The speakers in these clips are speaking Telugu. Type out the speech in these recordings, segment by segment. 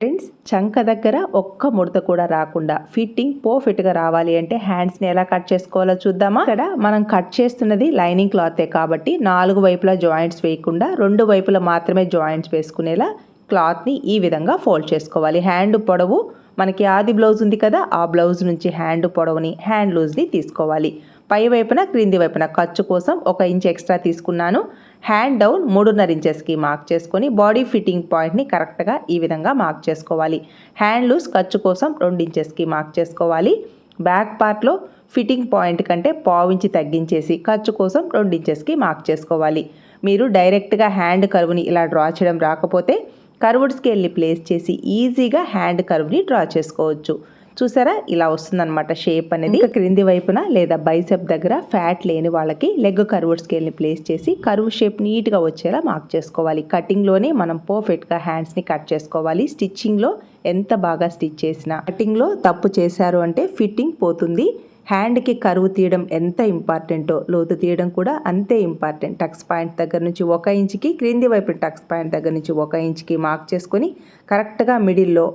ఫ్రెండ్స్, చంక దగ్గర ఒక్క ముడత కూడా రాకుండా ఫిట్టింగ్ పర్ఫెక్ట్గా రావాలి అంటే హ్యాండ్స్ని ఎలా కట్ చేసుకోవాలో చూద్దామా. ఇక్కడ మనం కట్ చేస్తున్నది లైనింగ్ క్లాతే కాబట్టి 4 వైపులా జాయింట్స్ వేయకుండా 2 వైపులా మాత్రమే జాయింట్స్ వేసుకునేలా క్లాత్ని ఈ విధంగా ఫోల్డ్ చేసుకోవాలి. హ్యాండ్ పొడవు మనకి ఆది బ్లౌజ్ ఉంది కదా, ఆ బ్లౌజ్ నుంచి హ్యాండ్ పొడవుని హ్యాండ్ లూజ్ని తీసుకోవాలి. పై వైపున క్రింది వైపున ఖర్చు కోసం 1 ఇంచ్ ఎక్స్ట్రా తీసుకున్నాను. హ్యాండ్ డౌన్ 3.5 ఇంచెస్కి మార్క్ చేసుకొని బాడీ ఫిట్టింగ్ పాయింట్ని కరెక్ట్గా ఈ విధంగా మార్క్ చేసుకోవాలి. హ్యాండ్ లూజ్ ఖర్చు కోసం 2 ఇంచెస్కి మార్క్ చేసుకోవాలి. బ్యాక్ పార్ట్లో ఫిట్టింగ్ పాయింట్ కంటే పావించి తగ్గించేసి ఖర్చు కోసం 2 ఇంచెస్కి మార్క్ చేసుకోవాలి. మీరు డైరెక్ట్గా హ్యాండ్ కర్వ్ని ఇలా డ్రా చేయడం రాకపోతే కర్వ్డ్ స్కేల్ని ప్లేస్ చేసి ఈజీగా హ్యాండ్ కర్వ్ని డ్రా చేసుకోవచ్చు. చూసారా, ఇలా వస్తుందన్నమాట షేప్ అనేది. క్రింది వైపున లేదా బైసెప్ దగ్గర ఫ్యాట్ లేని వాళ్ళకి లెగ్ కర్వ్డ్ స్కేల్ని ప్లేస్ చేసి కర్వ్ షేప్ నీట్గా వచ్చేలా మార్క్ చేసుకోవాలి. కటింగ్లోనే మనం పర్ఫెక్ట్గా హ్యాండ్స్ని కట్ చేసుకోవాలి. స్టిచ్చింగ్లో ఎంత బాగా స్టిచ్ చేసినా కటింగ్లో తప్పు చేశారు అంటే ఫిట్టింగ్ పోతుంది. హ్యాండ్కి కరువు తీయడం ఎంత ఇంపార్టెంటో లోతు తీయడం కూడా అంతే ఇంపార్టెంట్. టక్స్ పాయింట్ దగ్గర నుంచి 1 ఇంచ్కి, క్రింది వైపు టక్స్ పాయింట్ దగ్గర నుంచి 1 ఇంచ్కి మార్క్ చేసుకొని కరెక్ట్గా మిడిల్లో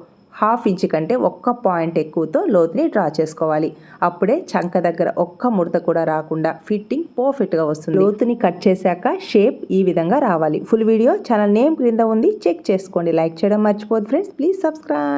1/2 ఇంచ్ కంటే 1 పాయింట్ ఎక్కువతో లోతుని డ్రా చేసుకోవాలి. అప్పుడే చంక దగ్గర ఒక్క ముడత కూడా రాకుండా ఫిట్టింగ్ పర్ఫెక్ట్గా వస్తుంది. లోతుని కట్ చేశాక షేప్ ఈ విధంగా రావాలి. ఫుల్ వీడియో ఛానల్ నేమ్ క్రింద ఉంది, చెక్ చేసుకోండి. లైక్ చేయడం మర్చిపోదు ఫ్రెండ్స్. Please subscribe.